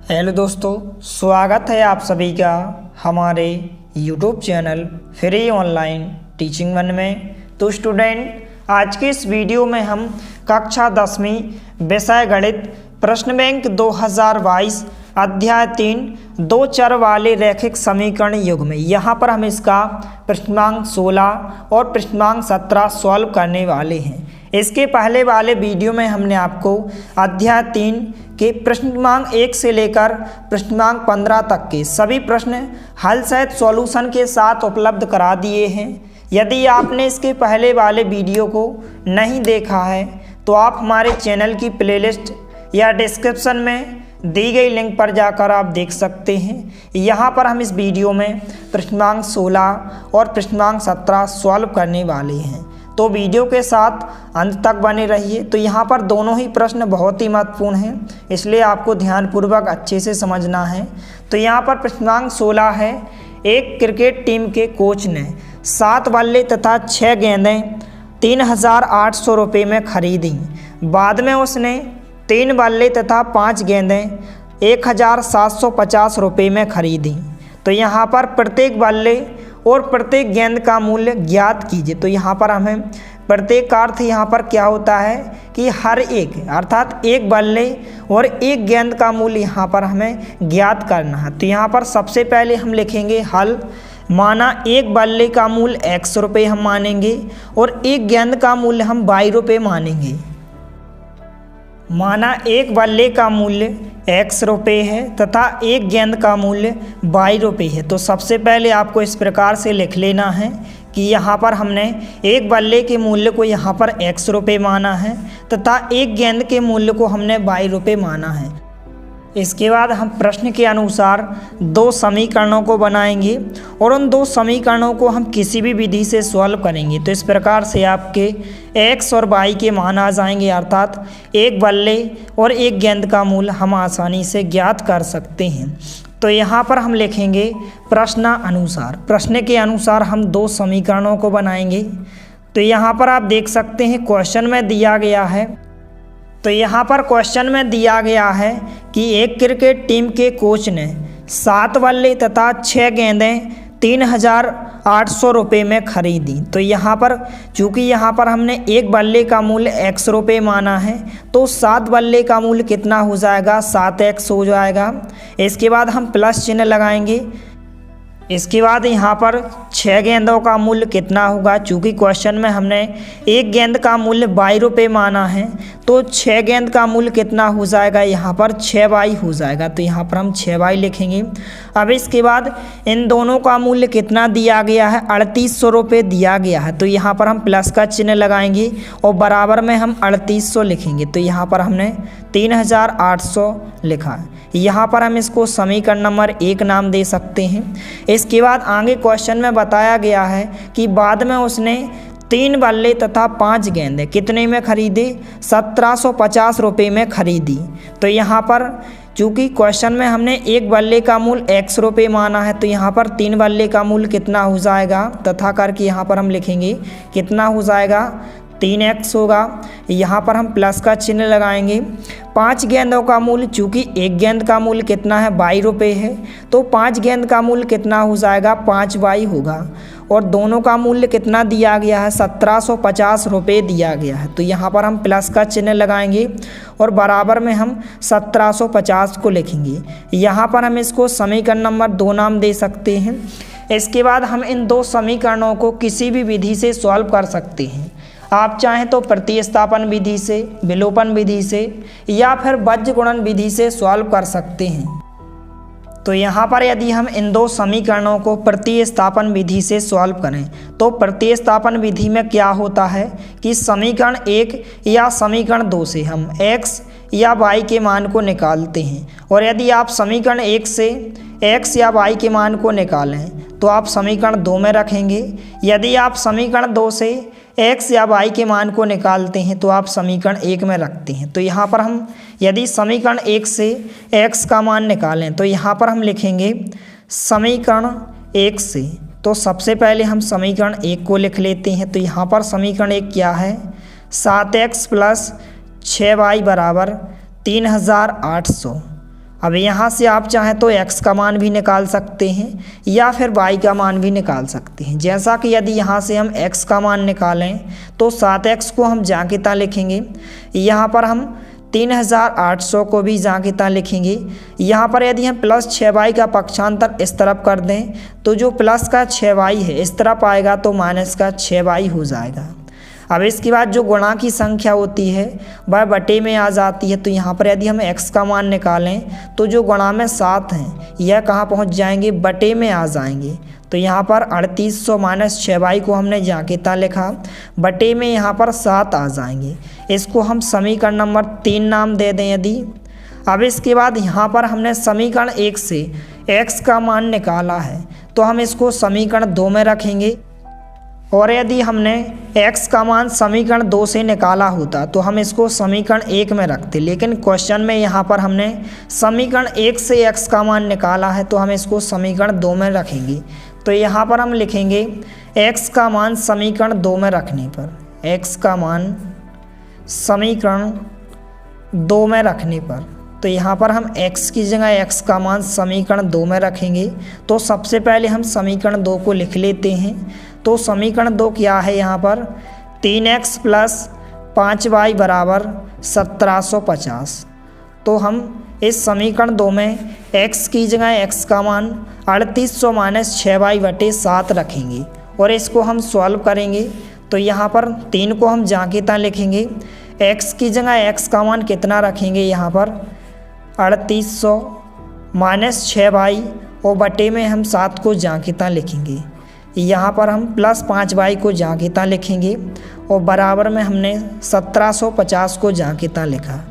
Hello दोस्तों, स्वागत है आप सभी का हमारे YouTube channel free online teaching 1 में। तो स्टूडेंट, आज के इस वीडियो में हम कक्षा 10वीं विषय गणित प्रश्न बैंक 2022 अध्याय 3 दो चर वाले रैखिक समीकरण युग्म में यहाँ पर हम इसका प्रश्नांक 16 और प्रश्नांक 17 सॉल्व करने वाले हैं। इसके पहले वाले वीडियो में हमने आपको अध्याय 3 के प्रश्नांक 1 से लेकर प्रश्नांक 15 तक के सभी प्रश्न हल सहित सॉल्यूशन के साथ उपलब्ध करा दिए हैं। यदि आपने इसके पहले वाले वीडियो को नहीं देखा है तो आप हमारे चैनल की प्लेलिस्ट या डिस्क्रिप्शन में दी गई लिंक पर जाकर आप देख सकते हैं। यहाँ पर हम इस वीडियो में प्रश्नांक 16 और प्रश्नांक 17 सॉल्व करने वाले हैं, तो वीडियो के साथ अंत तक बने रहिए। तो यहाँ पर दोनों ही प्रश्न बहुत ही महत्वपूर्ण हैं, इसलिए आपको ध्यानपूर्वक अच्छे से समझना है। तो यहाँ पर प्रश्नांक 16 है, एक क्रिकेट टीम के कोच ने 7 बल्ले तथा 6 गेंदें 3,800 रुपये में खरीदी। बाद में उसने 3 बल्ले तथा 5 गेंदें 1,750 रुपये में खरीदी। तो यहाँ पर प्रत्येक बल्ले और प्रत्येक गेंद का मूल्य ज्ञात कीजिए। तो यहाँ पर हमें प्रत्येक का अर्थ यहाँ पर क्या होता है कि हर एक अर्थात एक बल्ले और एक गेंद का मूल्य यहाँ पर हमें ज्ञात करना है। तो यहाँ पर सबसे पहले हम लिखेंगे हल। माना एक बल्ले का मूल्य x रुपये हम मानेंगे और एक गेंद का मूल्य हम y रुपये मानेंगे। माना एक बल्ले का मूल्य x रुपये है तथा एक गेंद का मूल्य y रुपये है। तो सबसे पहले आपको इस प्रकार से लिख लेना है कि यहाँ पर हमने एक बल्ले के मूल्य को यहाँ पर x रुपये माना है तथा एक गेंद के मूल्य को हमने y रुपये माना है। इसके बाद हम प्रश्न के अनुसार दो समीकरणों को बनाएंगे और उन दो समीकरणों को हम किसी भी विधि से सॉल्व करेंगे। तो इस प्रकार से आपके x और y के मान आ जाएंगे, अर्थात एक बल्ले और एक गेंद का मूल्य हम आसानी से ज्ञात कर सकते हैं। तो यहाँ पर हम लिखेंगे प्रश्नानुसार। प्रश्न के अनुसार हम दो समीकरणों को बनाएंगे। तो यहाँ पर आप देख सकते हैं क्वेश्चन में दिया गया है। तो यहाँ पर क्वेश्चन में दिया गया है कि एक क्रिकेट टीम के कोच ने 7 बल्ले तथा 6 गेंदें 3,800 रुपये में खरीदी। तो यहाँ पर चूँकि यहाँ पर हमने एक बल्ले का मूल्य x रुपये माना है, तो 7 बल्ले का मूल्य कितना हो जाएगा, 7x हो जाएगा। इसके बाद हम प्लस चिन्ह लगाएंगे। इसके बाद यहाँ पर 6 गेंदों का मूल्य कितना होगा, चूँकि क्वेश्चन में हमने एक गेंद का मूल्य y रुपये माना है, तो 6 गेंद का मूल्य कितना हो जाएगा, यहाँ पर 6y हो जाएगा। तो यहाँ पर हम 6y लिखेंगे। अब इसके बाद इन दोनों का मूल्य कितना दिया गया है, 3,800 रुपये दिया गया है। तो यहाँ पर हम प्लस का चिन्ह लगाएंगे और बराबर में हम 3,800 लिखेंगे। तो यहाँ पर हमने 3,800 लिखा है। यहाँ पर हम इसको समीकरण नंबर 1 नाम दे सकते हैं। इसके बाद आगे क्वेश्चन में बताया गया है कि बाद में उसने 3 बल्ले तथा 5 गेंदें कितने में खरीदे, 1,750 रुपये में खरीदी। तो यहाँ पर चूँकि क्वेश्चन में हमने एक बल्ले का मूल्य x रुपये माना है, तो यहाँ पर 3 बल्ले का मूल्य कितना हो जाएगा, तथा करके यहाँ पर हम लिखेंगे कितना हो जाएगा, 3x होगा। यहाँ पर हम प्लस का चिन्ह लगाएंगे। 5 गेंदों का मूल्य, चूँकि एक गेंद का मूल्य कितना है, y रुपये है, तो 5 गेंद का मूल्य कितना हो जाएगा, 5y होगा। और दोनों का मूल्य कितना दिया गया है, 1,750 रुपये दिया गया है। तो यहाँ पर हम प्लस का चिन्ह लगाएंगे और बराबर में हम 1,750 को लिखेंगे। यहाँ पर हम इसको समीकरण नंबर 2 नाम दे सकते हैं। इसके बाद हम इन दो समीकरणों को किसी भी विधि से सॉल्व कर सकते हैं। आप चाहें तो प्रतिस्थापन विधि से, विलोपन विधि से या फिर बीजगुणन विधि से सॉल्व कर सकते हैं। तो यहाँ पर यदि हम इन दो समीकरणों को प्रतिस्थापन विधि से सॉल्व करें, तो प्रतिस्थापन विधि में क्या होता है कि समीकरण 1 या समीकरण 2 से हम x या y के मान को निकालते हैं। और यदि आप समीकरण 1 से x या y के मान को निकालें तो आप समीकरण 2 में रखेंगे। यदि आप समीकरण 2 से x या y के मान को निकालते हैं तो आप समीकरण 1 में रखते हैं। तो यहाँ पर हम यदि समीकरण 1 से x का मान निकालें तो यहाँ पर हम लिखेंगे समीकरण 1 से। तो सबसे पहले हम समीकरण 1 को लिख लेते हैं। तो यहाँ पर समीकरण 1 क्या है, 7x + 6y = 3,800। अब यहाँ से आप चाहें तो x का मान भी निकाल सकते हैं या फिर y का मान भी निकाल सकते हैं। जैसा कि यदि यहाँ से हम x का मान निकालें तो 7x को हम जाकिता लिखेंगे, यहाँ पर हम 3800 को भी जाकिता लिखेंगे। यहाँ पर यदि हम प्लस 6y का पक्षांतर इस तरफ कर दें तो जो प्लस का 6y है इस तरफ आएगा तो माइनस का 6y हो जाएगा। अब इसके बाद जो गुणा की संख्या होती है वह बटे में आ जाती है। तो यहाँ पर यदि हम x का मान निकालें तो जो गुणा में 7 हैं यह कहाँ पहुँच जाएंगे, बटे में आ जाएंगे। तो यहाँ पर 3800 माइनस 6y को हमने जाकिता लिखा, बटे में यहाँ पर 7 आ जाएंगे। इसको हम समीकरण नंबर 3 नाम दे दें यदि। अब इसके बाद यहाँ पर हमने समीकरण 1 से x का मान निकाला है तो हम इसको समीकरण 2 में रखेंगे, और यदि हमने x का मान समीकरण 2 से निकाला होता तो हम इसको समीकरण 1 में रखते, लेकिन क्वेश्चन में यहाँ पर हमने समीकरण 1 से x का मान निकाला है तो हम इसको समीकरण 2 में रखेंगे। तो यहाँ पर हम लिखेंगे x का मान समीकरण 2 में रखने पर, x का मान समीकरण 2 में रखने पर, तो यहाँ पर हम x की जगह x का मान समीकरण 2 में रखेंगे। तो सबसे पहले हम समीकरण 2 को लिख लेते हैं। तो समीकरण 2 क्या है, यहाँ पर 3x प्लस 5y बराबर 1750। तो हम इस समीकरण 2 में x की जगह x का मान 3800 माइनस 6y बटे 7 रखेंगे और इसको हम सॉल्व करेंगे। तो यहाँ पर 3 को हम जाकिता लिखेंगे, x की जगह x का मान कितना रखेंगे, यहाँ पर 3800 माइनस 6y और बटे में हम 7 को जाकिता लिखेंगे। यहाँ पर हम प्लस 5y को जाकिता लिखेंगे और बराबर में हमने 1750 को जाकिता लिखा।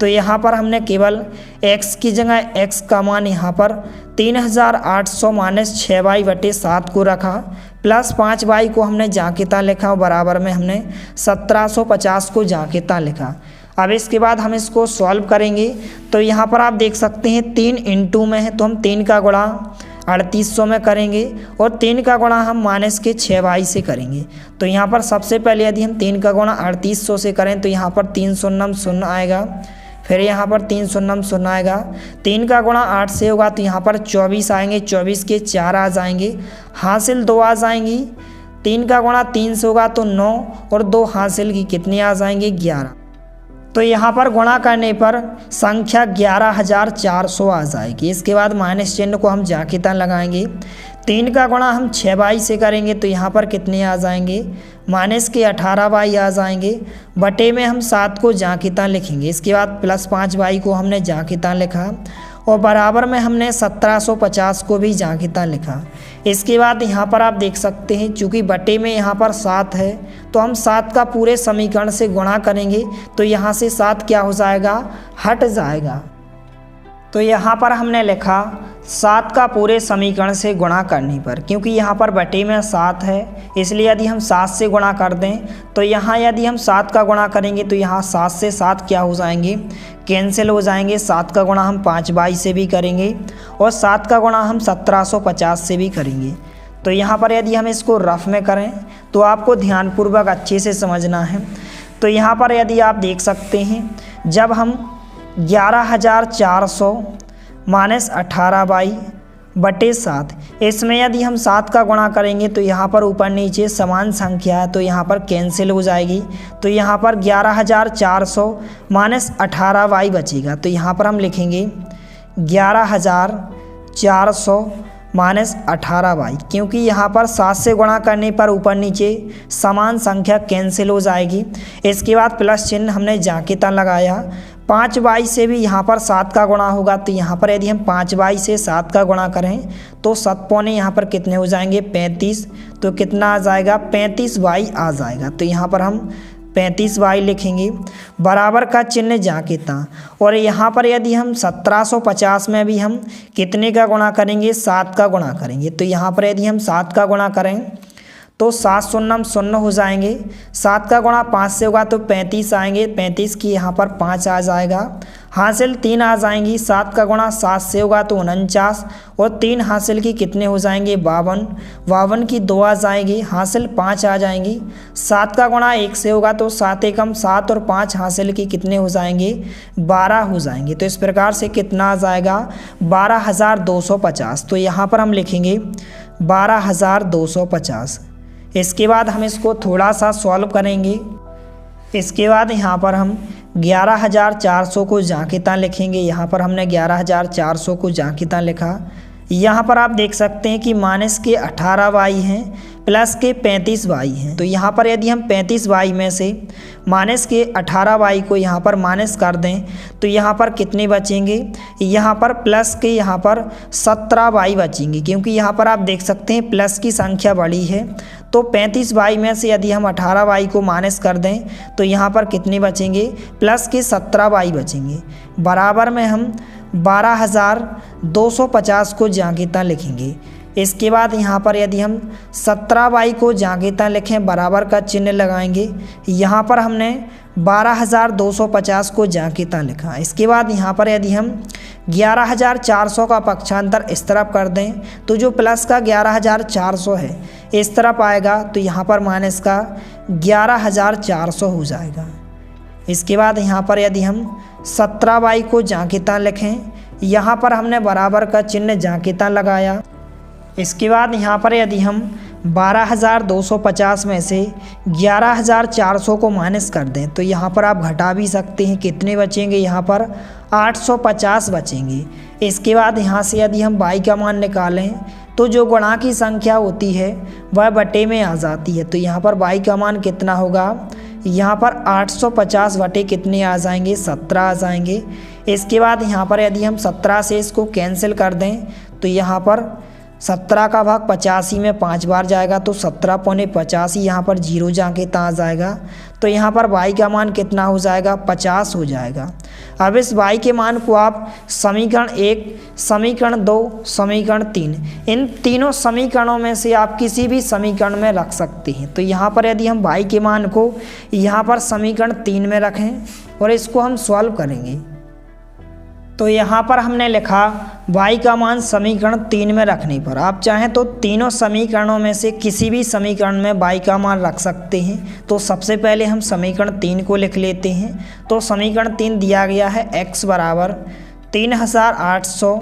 तो यहाँ पर हमने केवल x की जगह x का मान यहाँ पर 3800 माइनस 6y बटे 7 को रखा, प्लस 5y को हमने जाकिता लिखा और बराबर में हमने 1750 को जाकिता लिखा। अब इसके बाद हम इसको सॉल्व करेंगे। तो यहाँ पर आप देख सकते हैं 3 इंटू में है तो हम 3 का गुणा 3800 में करेंगे और 3 का गुणा हम माइनस के 6y से करेंगे। तो यहाँ पर सबसे पहले यदि हम 3 का गुणा 3800 से करें तो यहाँ पर 3 शून्यम 0 आएगा, फिर यहाँ पर 3 शून्यम 0 आएगा। 3 का गुणा 8 से होगा तो यहाँ पर 24 आएंगे, 24 के 4 आ जाएंगे, हासिल 2 आ जाएंगी। 3 का गुणा 3 से होगा तो 9 और 2 हासिल की कितनी आ जाएंगे, 11। तो यहाँ पर गुणा करने पर संख्या 11400 आ जाएगी। इसके बाद माइनस चिन्ह को हम जाकिता लगाएंगे। 3 का गुणा हम 6y से करेंगे तो यहाँ पर कितने आ जाएंगे, माइनस के 18y आ जाएंगे, बटे में हम 7 को जाकिता लिखेंगे। इसके बाद प्लस 5y को हमने जाकिता लिखा और बराबर में हमने 1750 को भी जाकिता लिखा। इसके बाद यहाँ पर आप देख सकते हैं चूँकि बटे में यहाँ पर 7 है तो हम 7 का पूरे समीकरण से गुणा करेंगे तो यहाँ से 7 क्या हो जाएगा, हट जाएगा। तो यहाँ पर हमने लिखा 7 का पूरे समीकरण से गुणा करने पर, क्योंकि यहाँ पर बटे में 7 है इसलिए यदि हम 7 से गुणा कर दें तो यहाँ यदि हम 7 का गुणा करेंगे तो यहाँ 7 से 7 क्या हो जाएंगे, कैंसिल हो जाएंगे। 7 का गुणा हम 5y से भी करेंगे और 7 का गुणा हम 1750 से भी करेंगे। तो यहाँ पर यदि हम इसको रफ में करें तो आपको ध्यानपूर्वक अच्छे से समझना है। तो यहाँ पर यदि आप देख सकते हैं जब हम 11400 माइनस 18y बटे 7, इसमें यदि हम 7 का गुणा करेंगे तो यहाँ पर ऊपर नीचे समान संख्या है तो यहाँ पर कैंसिल हो जाएगी। तो यहाँ पर 11400 माइनस 18y बचेगा। तो यहाँ पर हम लिखेंगे 11400 माइनस 18y, क्योंकि यहाँ पर 7 से गुणा करने पर ऊपर नीचे समान संख्या कैंसिल हो जाएगी। इसके बाद प्लस चिन्ह हमने जाकिता लगाया। 5y से भी यहाँ पर 7 का गुणा होगा तो यहाँ पर यदि हम 5y से 7 का गुणा करें तो 7 पौने यहाँ पर कितने हो जाएंगे, 35। तो कितना आ जाएगा, 35y आ जाएगा। तो यहाँ पर हम 35y लिखेंगे, बराबर का चिन्ह जाकिता। और यहाँ पर यदि हम 1750 में भी हम कितने का गुणा करेंगे, 7 का गुणा करेंगे। तो यहाँ पर यदि हम 7 का गुणा करें तो 7 शून्यम शून्य हो जाएंगे। 7 का गुणा 5 से होगा तो 35 आएंगे, 35 की यहाँ पर 5 आ जाएगा। हासिल 3 आ जाएंगी। 7 का गुणा 7 से होगा तो 49 और 3 हासिल की कितने हो जाएंगे 52, 52 की 2 आ जाएगी, हासिल 5 आ जाएंगी। 7 का गुणा 1 से होगा तो 7 एकम 7 और 5 हासिल की कितने हो जाएंगे 12 हो जाएंगे। तो इस प्रकार से कितना आ जाएगा 12,250। तो यहाँ पर हम लिखेंगे 12,250। इसके बाद हम इसको थोड़ा सा सॉल्व करेंगे। इसके बाद यहाँ पर हम 11,400 को जांकिता लिखेंगे। यहाँ पर हमने 11,400 को जांकिता लिखा। यहाँ पर आप देख सकते हैं कि माइनस के 18 वाई हैं प्लस के 35 वाई हैं। तो यहाँ पर यदि हम 35 वाई में से माइनस के 18 वाई को यहाँ पर माइनस कर दें तो यहाँ पर कितने बचेंगे, यहाँ पर प्लस के यहाँ पर 17 वाई बचेंगे, क्योंकि यहाँ पर आप देख सकते हैं प्लस की संख्या बड़ी है। तो 35 वाई में से यदि हम 18 वाई को माइनस कर दें तो यहाँ पर कितने बचेंगे, प्लस के 17 वाई बचेंगे। बराबर में हम 12,250 को जांकिता लिखेंगे। इसके बाद यहाँ पर यदि हम 17 वाई को जांकिता लिखें, बराबर का चिन्ह लगाएंगे। यहाँ पर हमने 12,250 को जांकिता लिखा। इसके बाद यहाँ पर यदि हम 11,400 का पक्षांतर इस तरफ कर दें तो जो प्लस का 11,400 है इस तरफ आएगा, तो यहाँ पर माइनस का 11,400 हो जाएगा। इसके बाद यहाँ पर यदि हम 17 वाई को जांकिता लिखें, यहाँ पर हमने बराबर का चिन्ह जांकिता लगाया। इसके बाद यहाँ पर यदि हम 12,250 में से 11,400 को माइनस कर दें तो यहाँ पर आप घटा भी सकते हैं, कितने बचेंगे, यहाँ पर 850 बचेंगे। इसके बाद यहाँ से यदि हम y का मान निकालें तो जो गुणा की संख्या होती है वह बटे में आ जाती है। तो यहाँ पर y का मान कितना होगा, यहाँ पर 850 बटे कितने आ जाएंगे 17 आ जाएंगे। इसके बाद यहाँ पर यदि हम 17 से इसको कैंसिल कर दें तो यहाँ पर 17 का भाग 85 में 5 बार जाएगा तो 17.85 यहाँ पर 0 जांकिता आ जाएगा। तो यहाँ पर y का मान कितना हो जाएगा 50 हो जाएगा। अब इस y के मान को आप समीकरण 1, समीकरण 2, समीकरण 3 इन तीनों समीकरणों में से आप किसी भी समीकरण में रख सकते हैं। तो यहाँ पर यदि हम y के मान को यहाँ पर समीकरण 3 में रखें और इसको हम सॉल्व करेंगे तो यहाँ पर हमने लिखा y का मान समीकरण 3 में रखने पर आप चाहें तो तीनों समीकरणों में से किसी भी समीकरण में y का मान रख सकते हैं। तो सबसे पहले हम समीकरण 3 को लिख लेते हैं। तो समीकरण 3 दिया गया है x बराबर 3,800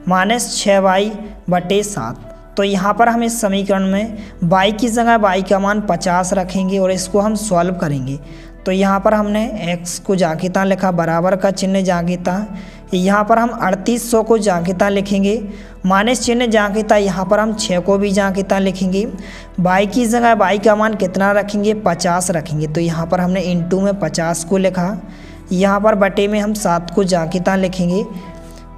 माइनस 6y बटे 7। तो यहाँ पर हम इस समीकरण में y की जगह y का मान 50 रखेंगे और इसको हम सॉल्व करेंगे। तो यहाँ पर हमने x को जांकिता लिखा, बराबर का चिन्ह जांकिता। यहाँ पर हम 3800 को जांकिता लिखेंगे, माइनस चिन्ह जांकिता। यहाँ पर हम 6 को भी जांकिता लिखेंगे। y की जगह y का मान कितना रखेंगे 50 रखेंगे। तो यहाँ पर हमने इंटू में 50 को लिखा। यहाँ पर बटे में हम 7 को जांकिता लिखेंगे।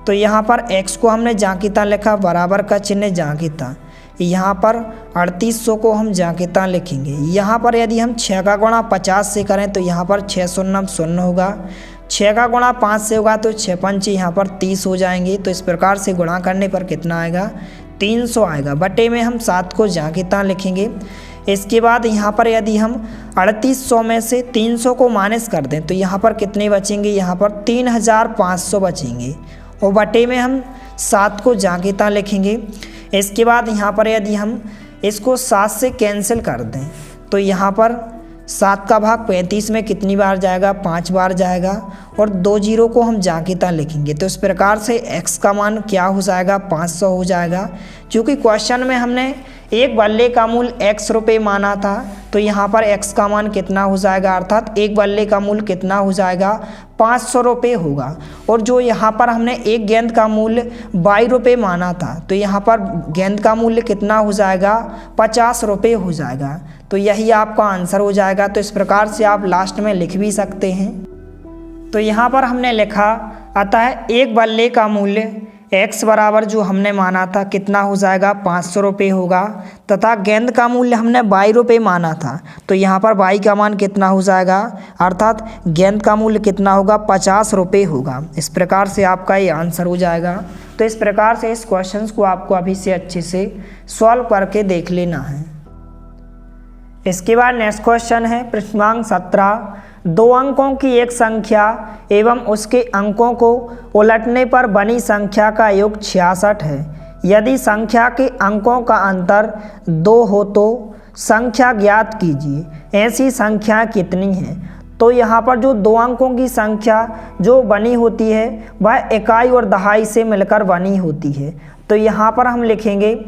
तो यहाँ पर x को हमने जांकिता लिखा, बराबर का चिन्ह जांकिता। यहाँ पर 3800 को हम जांकिता लिखेंगे। यहाँ पर यदि हम 6 का गुणा 50 से करें तो यहाँ पर 6 शून्य शून्य होगा। 6 का गुणा 5 से होगा तो 6 पंचे यहाँ पर 30 हो जाएंगे। तो इस प्रकार से गुणा करने पर कितना आएगा 300 आएगा। बटे में हम 7 को जांकिता लिखेंगे। इसके बाद यहाँ पर यदि हम 3800 में से 300 को माइनस कर दें तो यहाँ पर कितने बचेंगे, यहाँ पर 3,500 बचेंगे और बटे में हम 7 को जांकिता लिखेंगे। इसके बाद यहाँ पर यदि हम इसको 7 से कैंसिल कर दें तो यहाँ पर 7 का भाग 35 में कितनी बार जाएगा 5 बार जाएगा और 2 जीरो को हम जांकिता लिखेंगे। तो इस प्रकार से x का मान क्या हो जाएगा 500 हो जाएगा। क्योंकि क्वेश्चन में हमने एक बल्ले का मूल्य x रुपये माना था तो यहाँ पर x का मान कितना हो जाएगा, अर्थात एक बल्ले का मूल्य कितना हो जाएगा 500 रुपये होगा। और जो यहाँ पर हमने एक गेंद का मूल्य 22 रुपये माना था तो यहाँ पर गेंद का मूल्य कितना हो जाएगा 50 रुपये हो जाएगा। तो यही आपका आंसर हो जाएगा। तो इस प्रकार से आप लास्ट में लिख भी सकते हैं। तो यहाँ पर हमने लिखा, अतः एक बल्ले का मूल्य x बराबर जो हमने माना था कितना हो जाएगा 500 रुपये होगा, तथा गेंद का मूल्य हमने 22 रुपये माना था तो यहाँ पर y का मान कितना हो जाएगा, अर्थात गेंद का मूल्य कितना होगा 50 रुपये होगा। इस प्रकार से आपका ये आंसर हो जाएगा। तो इस प्रकार से इस क्वेश्चन को आपको अभी से अच्छे से सॉल्व करके देख लेना है। इसके बाद नेक्स्ट क्वेश्चन है प्रश्न क्रमांक 17। 2 अंकों की एक संख्या एवं उसके अंकों को उलटने पर बनी संख्या का योग 66 है। यदि संख्या के अंकों का अंतर 2 हो तो संख्या ज्ञात कीजिए। ऐसी संख्या कितनी है? तो यहाँ पर जो 2 अंकों की संख्या जो बनी होती है वह इकाई और दहाई से मिलकर बनी होती है। तो यहाँ पर हम लिखेंगे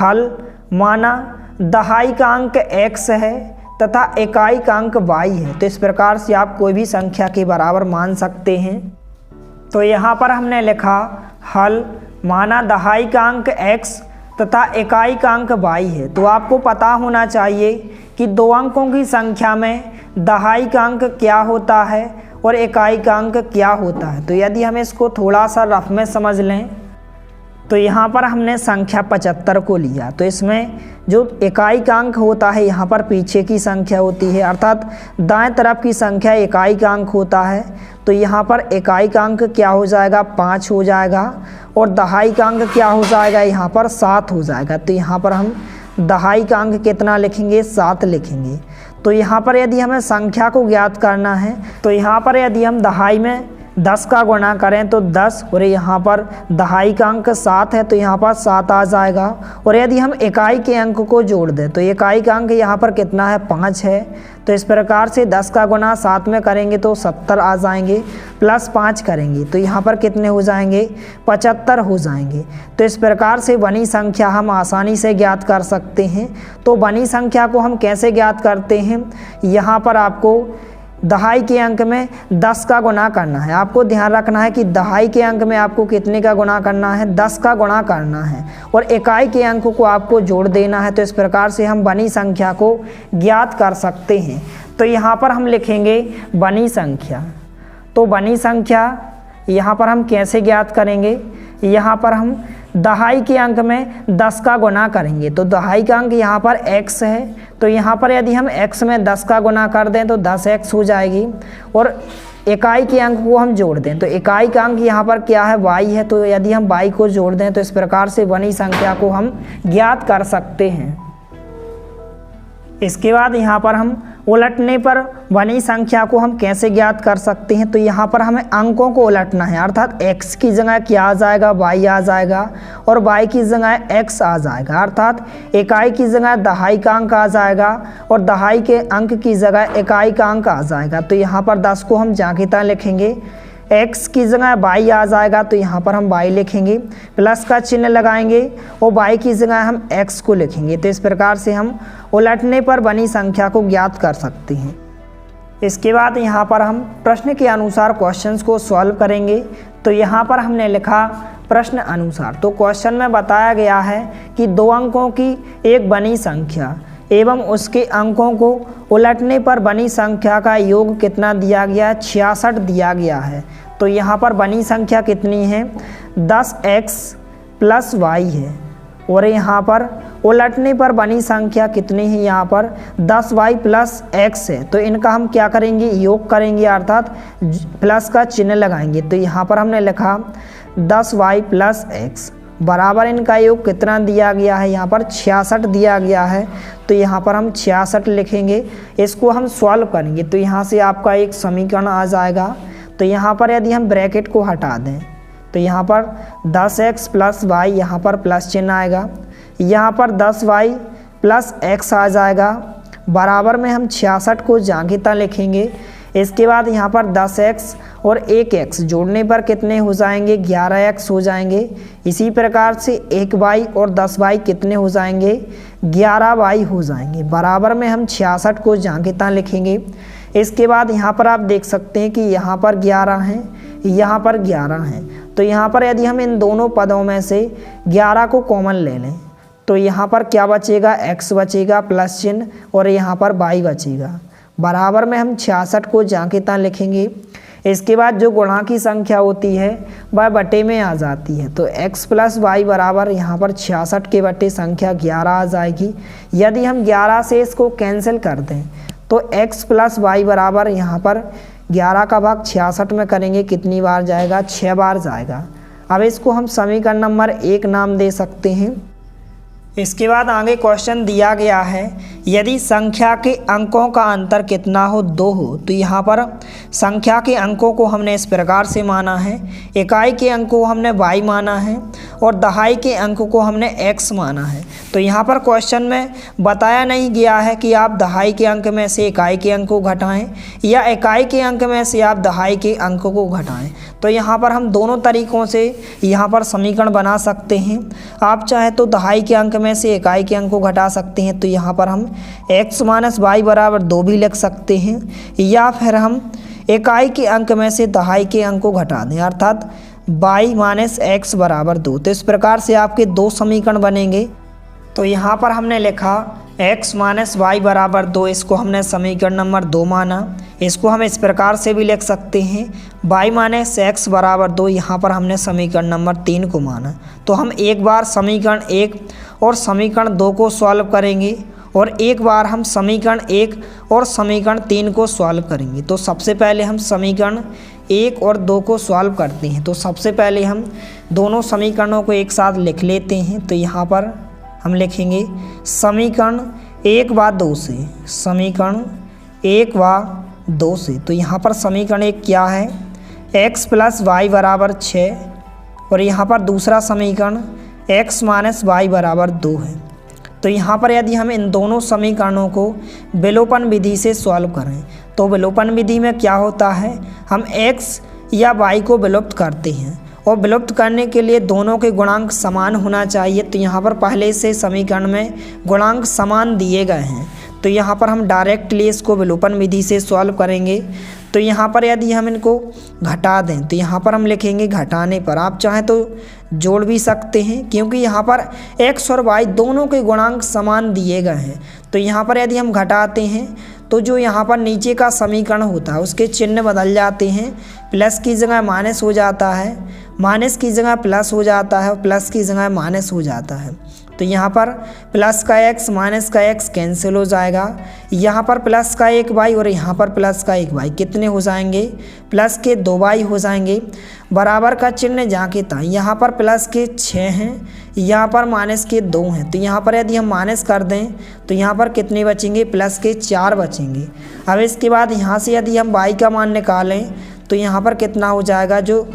हल, माना दहाई का अंक x है तथा इकाई का अंक y है। तो इस प्रकार से आप कोई भी संख्या के बराबर मान सकते हैं। तो यहाँ पर हमने लिखा हल, माना दहाई का अंक x तथा इकाई का अंक y है। तो आपको पता होना चाहिए कि 2 अंकों की संख्या में दहाई का अंक क्या होता है और इकाई का अंक क्या होता है। तो यदि हम इसको थोड़ा सा रफ में समझ लें तो यहाँ पर हमने संख्या 75 को लिया। तो इसमें जो इकाई का अंक होता है यहाँ पर पीछे की संख्या होती है, अर्थात दाएं तरफ की संख्या इकाई का अंक होता है। तो यहाँ पर इकाई का अंक क्या हो जाएगा 5 हो जाएगा और दहाई का अंक क्या हो जाएगा यहाँ पर 7 हो जाएगा। तो यहाँ पर हम दहाई का अंक कितना लिखेंगे 7 लिखेंगे। तो यहाँ पर यदि हमें संख्या को ज्ञात करना है तो यहाँ पर यदि हम दहाई में 10 का गुणा करें तो 10 और यहाँ पर दहाई का अंक 7 है तो यहाँ पर 7 आ जाएगा। और यदि हम इकाई के अंक को जोड़ दें तो इकाई का अंक यहाँ पर कितना है 5 है। तो इस प्रकार से 10 का गुणा 7 में करेंगे तो 70 आ जाएंगे, प्लस 5 करेंगे तो यहाँ पर कितने हो जाएंगे 75 हो जाएंगे। तो इस प्रकार से बनी संख्या हम आसानी से ज्ञात कर सकते हैं। तो बनी संख्या को हम कैसे ज्ञात करते हैं, यहाँ पर आपको दहाई के अंक में 10 का गुणा करना है। आपको ध्यान रखना है कि दहाई के अंक में आपको कितने का गुणा करना है 10 का गुणा करना है और इकाई के अंक को आपको जोड़ देना है। तो इस प्रकार से हम बनी संख्या को ज्ञात कर सकते हैं। तो यहाँ पर हम लिखेंगे बनी संख्या। तो बनी संख्या यहाँ पर हम कैसे ज्ञात करेंगे, यहाँ पर हम दहाई के अंक में 10 का गुणा करेंगे। तो दहाई का अंक यहाँ पर x है तो यहाँ पर यदि हम x में 10 का गुणा कर दें तो 10x हो जाएगी और इकाई के अंक को हम जोड़ दें तो इकाई का अंक यहाँ पर क्या है y है। तो यदि हम y को जोड़ दें तो इस प्रकार से बनी संख्या को हम ज्ञात कर सकते हैं। इसके बाद यहाँ पर हम उलटने पर बनी संख्या को हम कैसे ज्ञात कर सकते हैं। तो यहाँ पर हमें अंकों को उलटना है, अर्थात x की जगह क्या आ जाएगा y आ जाएगा और y की जगह x आ जाएगा। अर्थात इकाई की जगह दहाई का अंक आ जाएगा और दहाई के अंक की जगह इकाई का अंक आ जाएगा। तो यहाँ पर 10 को हम जांघिता लिखेंगे, x की जगह y आ जाएगा तो यहाँ पर हम y लिखेंगे, प्लस का चिन्ह लगाएंगे और y की जगह हम x को लिखेंगे। तो इस प्रकार से हम उलटने पर बनी संख्या को ज्ञात कर सकते हैं। इसके बाद यहाँ पर हम प्रश्न के अनुसार क्वेश्चंस को सॉल्व करेंगे। तो यहाँ पर हमने लिखा प्रश्न अनुसार। तो क्वेश्चन में बताया गया है कि 2 अंकों की एक बनी संख्या एवं उसके अंकों को उलटने पर बनी संख्या का योग कितना दिया गया है 66 दिया गया है। तो यहाँ पर बनी संख्या कितनी है 10x प्लस y है और यहाँ पर उलटने पर बनी संख्या कितनी है यहाँ पर 10y प्लस x है। तो इनका हम क्या करेंगे योग करेंगे, अर्थात प्लस का चिन्ह लगाएंगे। तो यहाँ पर हमने लिखा 10y प्लस x बराबर इनका योग कितना दिया गया है यहाँ पर 66 दिया गया है। तो यहाँ पर हम 66 लिखेंगे, इसको हम सॉल्व करेंगे तो यहाँ से आपका एक समीकरण आ जाएगा। तो यहाँ पर यदि हम ब्रैकेट को हटा दें तो यहाँ पर 10x प्लस y यहाँ पर प्लस चिन्ह आएगा, यहाँ पर 10y प्लस x आ जाएगा, बराबर में हम 66 को जांघिता लिखेंगे। इसके बाद यहाँ पर 10x और 1x जोड़ने पर कितने हो जाएंगे 11x हो जाएंगे। इसी प्रकार से 1y और 10y कितने हो जाएंगे 11y हो जाएंगे, बराबर में हम 66 को जांघिता लिखेंगे। इसके बाद यहाँ पर आप देख सकते हैं कि यहाँ पर 11 हैं, यहाँ पर 11 हैं। तो यहाँ पर यदि हम इन दोनों पदों में से 11 को कॉमन ले लें तो यहाँ पर क्या बचेगा x बचेगा प्लस चिन्ह और यहाँ पर y बचेगा, बराबर में हम 66 को जांघिता लिखेंगे। इसके बाद जो गुणा की संख्या होती है वह बटे में आ जाती है। तो x प्लस वाई बराबर यहाँ पर 66 के बटे संख्या 11 आ जाएगी। यदि हम 11 से इसको कैंसिल कर दें तो x प्लस वाई बराबर यहाँ पर 11 का भाग 66 में करेंगे कितनी बार जाएगा 6 बार जाएगा। अब इसको हम समीकरण नंबर 1 नाम दे सकते हैं। इसके बाद आगे क्वेश्चन दिया गया है, यदि संख्या के अंकों का अंतर कितना हो 2 हो। तो यहाँ पर संख्या के अंकों को हमने इस प्रकार से माना है, इकाई के अंक को हमने y माना है और दहाई के अंक को हमने x माना है। तो यहाँ पर क्वेश्चन में बताया नहीं गया है कि आप दहाई के अंक में से इकाई के अंक को घटाएं या इकाई के अंक में से आप दहाई के अंक को घटाएं। तो यहाँ पर हम दोनों तरीक़ों से यहाँ पर समीकरण बना सकते हैं। आप चाहे तो दहाई के अंक में से इकाई के अंक को घटा सकते हैं, तो यहाँ पर हम x माइनस वाई बराबर 2 भी लिख सकते हैं, या फिर हम इकाई के अंक में से दहाई के अंक को घटा दें, अर्थात y माइनस एक्स बराबर 2। तो इस प्रकार से आपके 2 समीकरण बनेंगे। तो यहाँ पर हमने लिखा x माइनस वाई बराबर 2, इसको हमने समीकरण नंबर 2 माना। इसको हम इस प्रकार से भी लिख सकते हैं y माइनस एक्स बराबर 2, यहाँ पर हमने समीकरण नंबर 3 को माना। तो हम एक बार समीकरण 1 और समीकरण 2 को सॉल्व करेंगे और एक बार हम समीकरण 1 और समीकरण 3 को सॉल्व करेंगे। तो सबसे पहले हम समीकरण 1 और 2 को सॉल्व करते हैं। तो सबसे पहले हम दोनों समीकरणों को एक साथ लिख लेते हैं। तो यहाँ पर हम लिखेंगे समीकरण 1 व 2 से, समीकरण 1 व 2 से। तो यहाँ पर समीकरण 1 क्या है, x प्लस वाई बराबर 6, और यहाँ पर दूसरा समीकरण x माइनस वाई बराबर 2 है। तो यहाँ पर यदि हम इन दोनों समीकरणों को विलोपन विधि से सॉल्व करें, तो विलोपन विधि में क्या होता है, हम x या y को विलुप्त करते हैं और विलुप्त करने के लिए दोनों के गुणांक समान होना चाहिए। तो यहाँ पर पहले से समीकरण में गुणांक समान दिए गए हैं, तो यहाँ पर हम डायरेक्टली इसको विलोपन विधि से सॉल्व करेंगे। तो यहाँ पर यदि हम इनको घटा दें, तो यहाँ पर हम लिखेंगे घटाने पर, आप चाहें तो जोड़ भी सकते हैं, क्योंकि यहाँ पर x और y दोनों के गुणांक समान दिए गए हैं। तो यहाँ पर यदि हम घटाते हैं तो जो यहाँ पर नीचे का समीकरण होता है उसके चिन्ह बदल जाते हैं, प्लस की जगह माइनस हो जाता है, माइनस की जगह प्लस हो जाता है और प्लस की जगह माइनस हो जाता है। तो यहाँ पर प्लस का x माइनस का x कैंसिल हो जाएगा, यहाँ पर प्लस का 1y और यहाँ पर प्लस का 1y कितने हो जाएंगे, प्लस के 2y हो जाएंगे। बराबर का चिन्ह जहाँ के तहाँ, यहाँ पर प्लस के 6 हैं, यहाँ पर माइनस के 2 हैं। तो यहाँ पर यदि हम माइनस कर दें तो यहाँ पर कितने बचेंगे, प्लस के 4 बचेंगे। अब इसके बाद यहाँ से यदि हम y का मान निकालें तो यहाँ पर कितना हो जाएगा, जो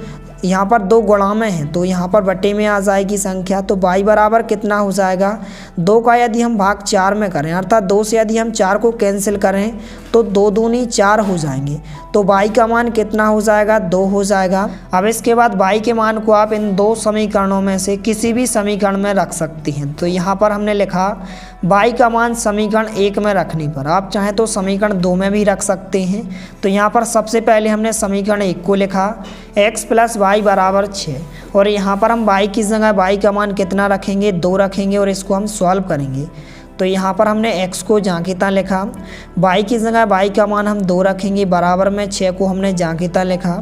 यहाँ पर 2 गुणा में है तो यहाँ पर बटे में आ जाएगी संख्या। तो y बराबर कितना हो जाएगा, 2 का यदि हम भाग 4 में करें, अर्थात 2 से यदि हम 4 को कैंसिल करें तो 2 दूनी 4 हो जाएंगे। तो y का मान कितना हो जाएगा, 2 हो जाएगा। अब इसके बाद y के मान को आप इन 2 समीकरणों में से किसी भी समीकरण में रख सकते हैं। तो यहाँ पर हमने लिखा y का मान समीकरण 1 में रखने पर, आप चाहें तो समीकरण 2 में भी रख सकते हैं। तो यहाँ पर सबसे पहले हमने समीकरण 1 को लिखा x प्लस वाई बराबर 6, और यहाँ पर हम y की जगह y का मान कितना रखेंगे, 2 रखेंगे और इसको हम सॉल्व करेंगे। तो यहाँ पर हमने x को जहाँ की तहाँ लिखा, y की जगह y का मान हम 2 रखेंगे, बराबर में 6 को हमने जहाँ की तहाँ लिखा।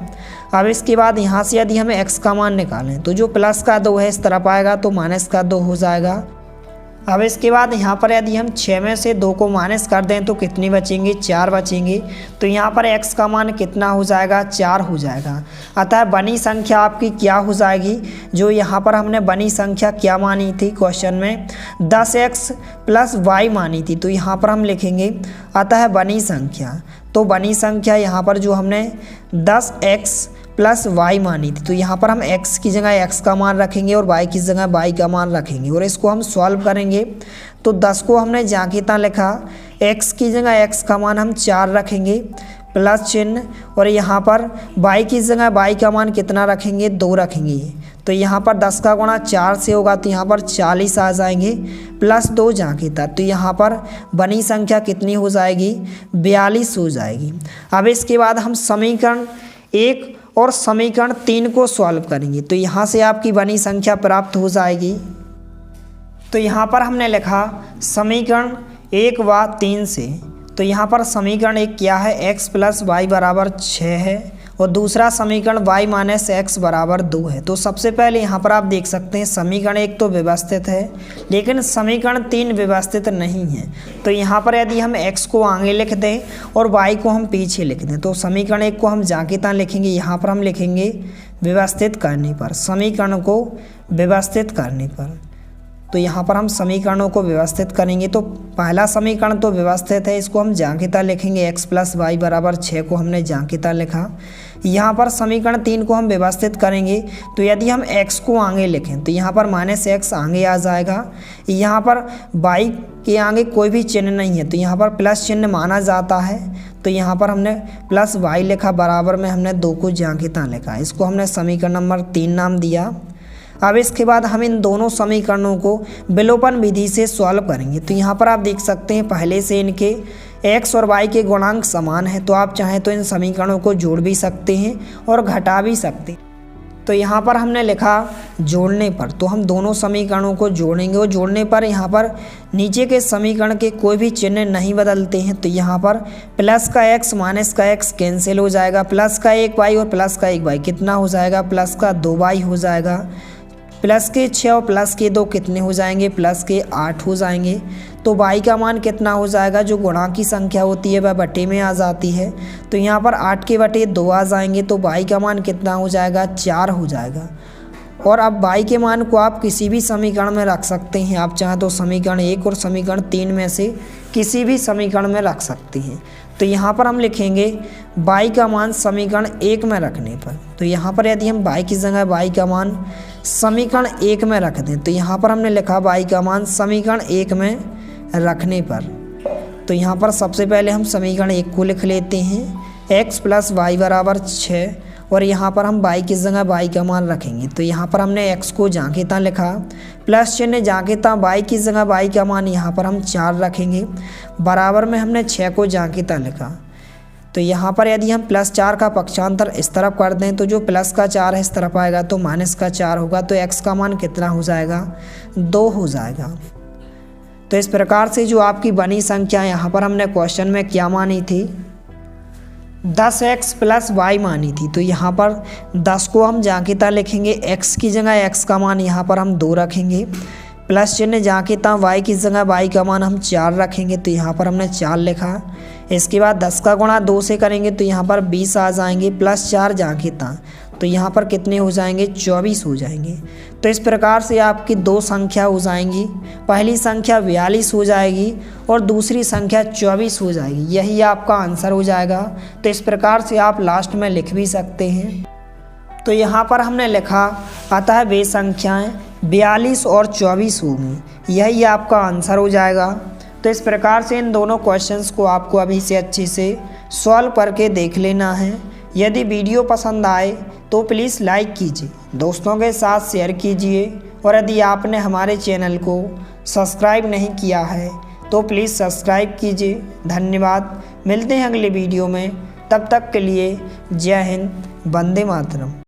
अब इसके बाद यहाँ से यदि हमें x का मान निकालें तो जो प्लस का 2 है इस तरफ आएगा तो माइनस का 2 हो जाएगा। अब इसके बाद यहाँ पर यदि हम 6 में से 2 को माइनस कर दें तो कितनी बचेंगे, 4 बचेंगे। तो यहाँ पर x का मान कितना हो जाएगा, 4 हो जाएगा। अतः बनी संख्या आपकी क्या हो जाएगी, जो यहाँ पर हमने बनी संख्या क्या मानी थी क्वेश्चन में, 10x प्लस y मानी थी। तो यहाँ पर हम लिखेंगे अतः बनी संख्या, तो बनी संख्या यहाँ पर जो हमने 10x प्लस y मानी थी, तो यहाँ पर हम x की जगह x का मान रखेंगे और y की जगह y का मान रखेंगे और इसको हम सॉल्व करेंगे। तो 10 को हमने जहाँ की तहाँ लिखा, x की जगह x का मान हम 4 रखेंगे प्लस चिन्ह, और यहाँ पर y की जगह y का मान कितना रखेंगे, 2 रखेंगे। तो यहाँ पर 10 का गुणा 4 से होगा तो यहाँ पर 40 आ जाएंगे, प्लस 2 जहाँ की तहाँ। तो यहाँ पर बनी संख्या कितनी हो जाएगी, 42 हो जाएगी। अब इसके बाद हम समीकरण 1 और समीकरण 3 को सॉल्व करेंगे। तो यहाँ से आपकी बनी संख्या प्राप्त हो जाएगी। तो यहाँ पर हमने लिखा समीकरण 1 व 3 से, तो यहाँ पर समीकरण 1 क्या है, x प्लस वाई बराबर 6 है और दूसरा समीकरण y माइनस एक्स बराबर 2 है। तो सबसे पहले यहाँ पर आप देख सकते हैं समीकरण 1 तो व्यवस्थित है लेकिन समीकरण 3 व्यवस्थित नहीं है। तो यहाँ पर यदि हम x को आगे लिख दें और y को हम पीछे लिख दें, तो समीकरण 1 को हम जहाँ की तहाँ लिखेंगे, यहाँ पर हम लिखेंगे व्यवस्थित करने पर, समीकरण को व्यवस्थित करने पर। तो यहाँ पर हम समीकरणों को व्यवस्थित करेंगे। तो पहला समीकरण तो व्यवस्थित है, इसको हम जांघिता लिखेंगे। x + y = 6 को हमने जांघिता लिखा। यहाँ पर समीकरण 3 को हम व्यवस्थित करेंगे। तो यदि हम x को आगे लिखें तो यहाँ पर -x आगे आ जाएगा। यहाँ पर y के आगे कोई भी चिन्ह नहीं है तो यहाँ पर प्लस चिन्ह माना जाता है। तो यहाँ पर हमने +y लिखा, बराबर में हमने 2 को जांघिता लिखा। इसको हमने समीकरण नंबर 3 नाम दिया। अब इसके बाद हम इन दोनों समीकरणों को विलोपन विधि से सॉल्व करेंगे। तो यहाँ पर आप देख सकते हैं पहले से इनके x और y के गुणांक समान है, तो आप चाहें तो इन समीकरणों को जोड़ भी सकते हैं और घटा भी सकते हैं। तो यहाँ पर हमने लिखा जोड़ने पर, तो हम दोनों समीकरणों को जोड़ेंगे और जोड़ने पर यहाँ पर नीचे के समीकरण के कोई भी चिन्ह नहीं बदलते हैं। तो यहाँ पर प्लस का x माइनस का x कैंसिल हो जाएगा, प्लस का 1y और प्लस का 1y कितना हो जाएगा, प्लस का 2y हो जाएगा। प्लस के 6 और प्लस के 2 कितने हो जाएंगे, प्लस के 8 हो जाएंगे। तो y का मान कितना हो जाएगा, जो गुणा की संख्या होती है वह बटे में आ जाती है। तो यहाँ पर 8 के बटे 2 आ जाएंगे, तो y का मान कितना हो जाएगा, 4 हो जाएगा। और अब y के मान को आप किसी भी समीकरण में रख सकते हैं। आप चाहें तो समीकरण 1 और समीकरण 3 में से किसी भी समीकरण में रख सकते हैं। तो यहाँ पर हम लिखेंगे y का मान समीकरण 1 में रखने पर। तो यहाँ पर यदि हम y की जगह y का मान समीकरण 1 में रख दें तो यहाँ पर हमने लिखा y का मान समीकरण 1 में रखने पर। तो यहाँ पर सबसे पहले हम समीकरण 1 को लिख लेते हैं, x + y = 6 और यहाँ पर हम y की जगह y का मान रखेंगे। तो यहाँ पर हमने x को जांघिता लिखा, प्लस चिन्ह जांघिता, y की जगह y का मान यहाँ पर हम 4 रखेंगे, बराबर में हमने 6 को जांघिता लिखा। तो यहाँ पर यदि हम +4 का पक्षांतर इस तरफ कर दें तो जो प्लस का 4 है इस तरफ आएगा तो माइनस का 4 होगा। तो x का मान कितना हो जाएगा, 2 हो जाएगा। तो इस प्रकार से जो आपकी बनी संख्या यहाँ पर हमने क्वेश्चन में क्या मानी थी, 10x + y मानी थी। तो यहाँ पर 10 को हम जांघिता लिखेंगे, x की जगह x का मान यहाँ पर हम 2 रखेंगे, प्लस चिन्ह जांघिता, y की जगह y का मान हम 4 रखेंगे। तो यहाँ पर हमने 4 लिखा। इसके बाद 10 का गुणा 2 से करेंगे तो यहाँ पर 20 आ जाएंगे, +4 जांघिता, तो यहाँ पर कितने हो जाएंगे, 24 हो जाएंगे। तो इस प्रकार से आपकी 2 संख्या हो जाएंगी, पहली संख्या 42 हो जाएगी और दूसरी संख्या 24 हो जाएगी। यही आपका आंसर हो जाएगा। तो इस प्रकार से आप लास्ट में लिख भी सकते हैं। तो यहाँ पर हमने लिखा, अतः वे संख्याएँ 42 और 24 होंगी, यही आपका आंसर हो जाएगा। तो इस प्रकार से इन दोनों क्वेश्चंस को आपको अभी से अच्छे से सॉल्व करके देख लेना है। यदि वीडियो पसंद आए तो प्लीज़ लाइक कीजिए, दोस्तों के साथ शेयर कीजिए और यदि आपने हमारे चैनल को सब्सक्राइब नहीं किया है तो प्लीज़ सब्सक्राइब कीजिए। धन्यवाद, मिलते हैं अगले वीडियो में, तब तक के लिए जय हिंद, वंदे मातरम।